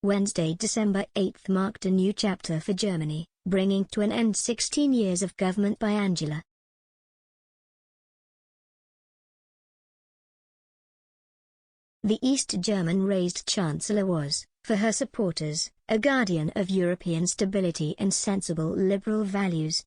Wednesday, December 8 marked a new chapter for Germany, bringing to an end 16 years of government by Angela. The East German-raised Chancellor was, for her supporters, a guardian of European stability and sensible liberal values.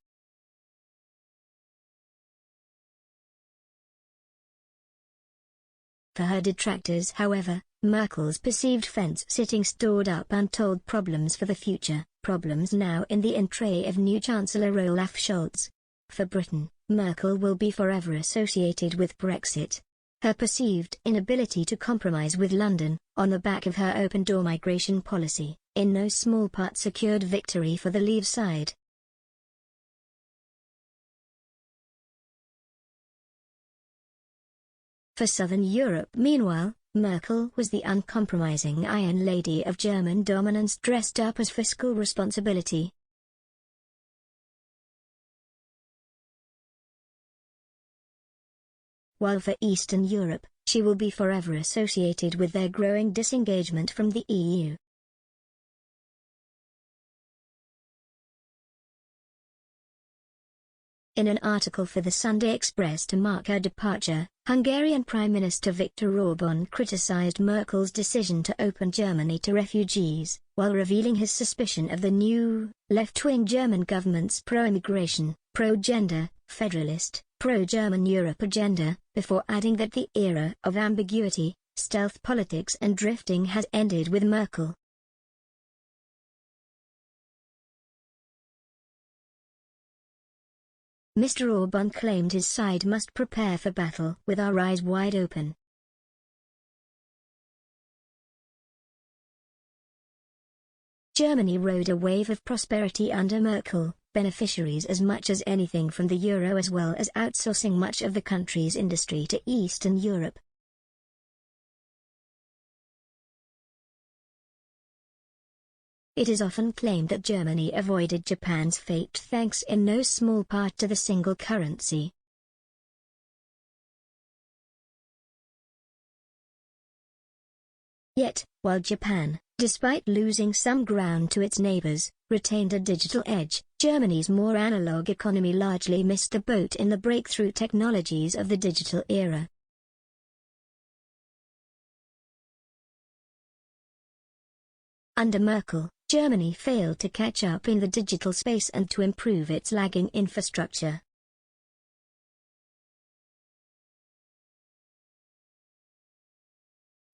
For her detractors, however, Merkel's perceived fence-sitting stored up untold problems for the future, problems now in the entree of new Chancellor Olaf Scholz. For Britain, Merkel will be forever associated with Brexit. Her perceived inability to compromise with London, on the back of her open-door migration policy, in no small part secured victory for the Leave side. For Southern Europe, meanwhile, Merkel was the uncompromising Iron Lady of German dominance dressed up as fiscal responsibility. While for Eastern Europe, she will be forever associated with their growing disengagement from the EU. In an article for the Sunday Express to mark her departure, Hungarian Prime Minister Viktor Orbán criticized Merkel's decision to open Germany to refugees, while revealing his suspicion of the new, left-wing German government's pro-immigration, pro-gender, federalist, pro-German Europe agenda, before adding that the era of ambiguity, stealth politics and drifting has ended with Merkel. Mr. Orbán claimed his side must prepare for battle with our eyes wide open. Germany rode a wave of prosperity under Merkel, beneficiaries as much as anything from the euro as well as outsourcing much of the country's industry to Eastern Europe. It is often claimed that Germany avoided Japan's fate thanks in no small part to the single currency. Yet, while Japan, despite losing some ground to its neighbors, retained a digital edge, Germany's more analog economy largely missed the boat in the breakthrough technologies of the digital era. Under Merkel, Germany failed to catch up in the digital space and to improve its lagging infrastructure.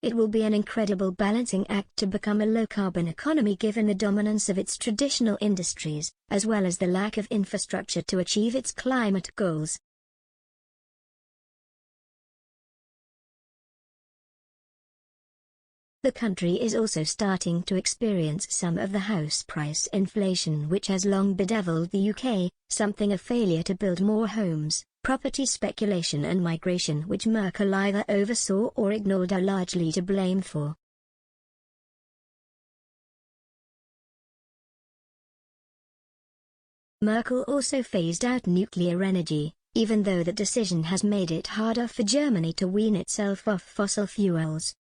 It will be an incredible balancing act to become a low-carbon economy given the dominance of its traditional industries, as well as the lack of infrastructure to achieve its climate goals. The country is also starting to experience some of the house price inflation which has long bedeviled the UK, something a failure to build more homes, property speculation and migration which Merkel either oversaw or ignored are largely to blame for. Merkel also phased out nuclear energy, even though that decision has made it harder for Germany to wean itself off fossil fuels.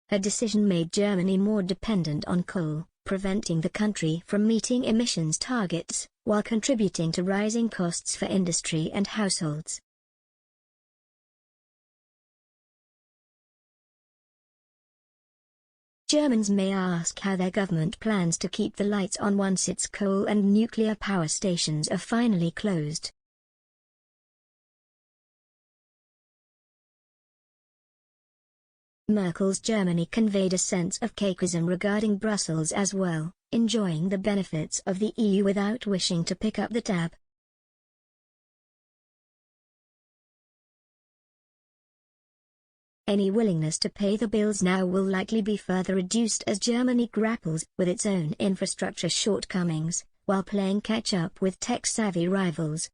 Her decision made Germany more dependent on coal, preventing the country from meeting emissions targets, while contributing to rising costs for industry and households. Germans may ask how their government plans to keep the lights on once its coal and nuclear power stations are finally closed. Merkel's Germany conveyed a sense of cakeism regarding Brussels as well, enjoying the benefits of the EU without wishing to pick up the tab. Any willingness to pay the bills now will likely be further reduced as Germany grapples with its own infrastructure shortcomings, while playing catch-up with tech-savvy rivals.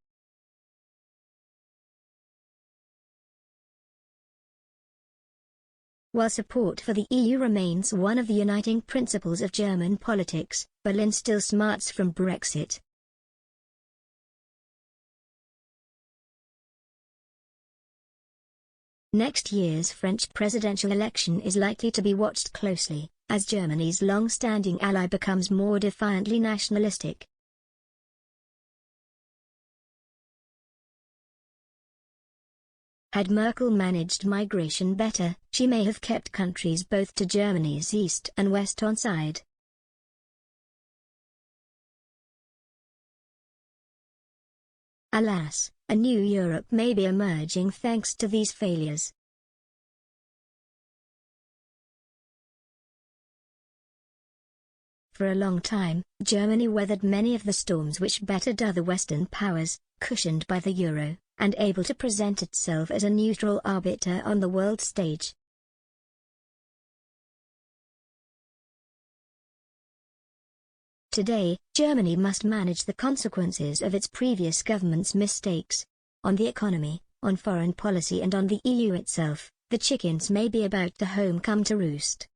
While support for the EU remains one of the uniting principles of German politics, Berlin still smarts from Brexit. Next year's French presidential election is likely to be watched closely, as Germany's long-standing ally becomes more defiantly nationalistic. Had Merkel managed migration better, she may have kept countries both to Germany's east and west on side. Alas, a new Europe may be emerging thanks to these failures. For a long time, Germany weathered many of the storms which bettered other Western powers, cushioned by the euro, and able to present itself as a neutral arbiter on the world stage. Today, Germany must manage the consequences of its previous government's mistakes. On the economy, on foreign policy and on the EU itself, the chickens may be about to come to roost.